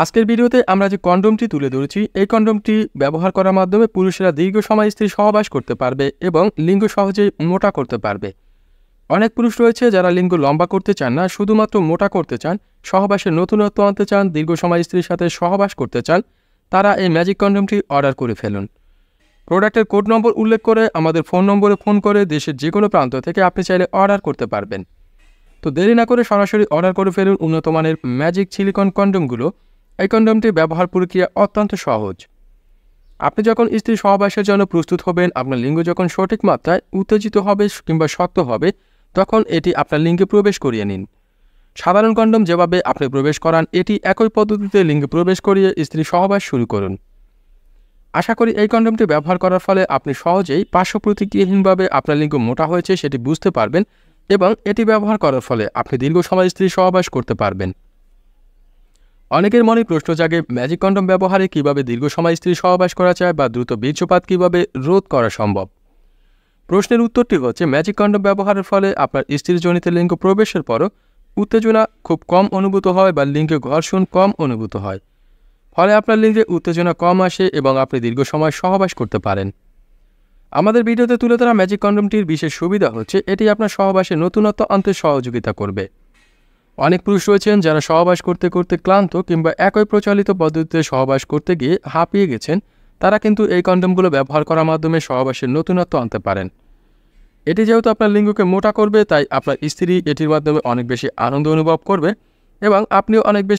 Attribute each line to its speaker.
Speaker 1: আজকের ভিডিওতে আমরা যে কন্ডোমটি তুলে ধরেছি, এই কন্ডোমটি ব্যবহার করার মাধ্যমে পুরুষেরা দীর্ঘ সময় স্ত্রী সহবাস করতে পারবে এবং লিঙ্গ সহজেই মোটা করতে পারবে। অনেক পুরুষ রয়েছে যারা লিঙ্গ লম্বা করতে চান না, শুধুমাত্র মোটা করতে চান, সহবাসের নতুনত্ব আনতে চান, দীর্ঘ সময় স্ত্রীর সাথে সহবাস করতে চান। তারা এই ম্যাজিক কন্ডোমটি অর্ডার করে ফেলুন। প্রোডাক্টের কোড নম্বর উল্লেখ করে আমাদের ফোন নম্বরে ফোন করে দেশের যে কোনো প্রান্ত থেকে আপনি চাইলে অর্ডার করতে পারবেন। তো দেরি না করে সরাসরি অর্ডার করে ফেলুন উন্নত মানের ম্যাজিক সিলিকন কন্ডোমগুলো। এই কন্ডোমটির ব্যবহার প্রক্রিয়া অত্যন্ত সহজ। আপনি যখন স্ত্রী সহবাসের জন্য প্রস্তুত হবেন, আপনার লিঙ্গ যখন সঠিক মাত্রায় উত্তেজিত হবে কিংবা শক্ত হবে, তখন এটি আপনার লিঙ্গে প্রবেশ করিয়ে নিন। সাধারণ কন্ডোম যেভাবে আপনি প্রবেশ করান, এটি একই পদ্ধতিতে লিঙ্গে প্রবেশ করিয়ে স্ত্রী সহবাস শুরু করুন। আশা করি এই কন্ডোমটি ব্যবহার করার ফলে আপনি সহজেই পার্শ্ব প্রতিক্রিয়াহীনভাবে আপনার লিঙ্গ মোটা হয়েছে সেটি বুঝতে পারবেন এবং এটি ব্যবহার করার ফলে আপনি দীর্ঘ সময় স্ত্রী সহবাস করতে পারবেন। অনেকের মনে প্রশ্ন জাগে, ম্যাজিক কন্ডোম ব্যবহারে কিভাবে দীর্ঘ সময় স্ত্রী সহবাস করা যায় বা দ্রুত বীর্যপাত কিভাবে রোধ করা সম্ভব। প্রশ্নের উত্তরটি হচ্ছে, ম্যাজিক কন্ডোম ব্যবহারের ফলে আপনার স্ত্রীর যোনিতে লিঙ্গ প্রবেশের পরও উত্তেজনা খুব কম অনুভূত হয় বা লিঙ্গে ঘর্ষণ কম অনুভূত হয়। ফলে আপনার লিঙ্গে উত্তেজনা কম আসে এবং আপনি দীর্ঘ সময় সহবাস করতে পারেন। আমাদের ভিডিওতে তুলে ধরা ম্যাজিক কন্ডোমটির বিশেষ সুবিধা হচ্ছে, এটি আপনার সহবাসে নতুনত্ব আনতে সহযোগিতা করবে। অনেক পুরুষ রয়েছেন যারা সহবাস করতে করতে ক্লান্ত কিংবা একই প্রচলিত পদ্ধতিতে সহবাস করতে গিয়ে হাঁপিয়ে গেছেন। তারা কিন্তু এই কন্ডোমগুলো ব্যবহার করার মাধ্যমে সহবাসের নতুনত্ব আনতে পারেন। এটি যেহেতু আপনার লিঙ্গকে মোটা করবে, তাই আপনার স্ত্রী এটির মাধ্যমে অনেক বেশি আনন্দ অনুভব করবে এবং আপনিও অনেক বেশি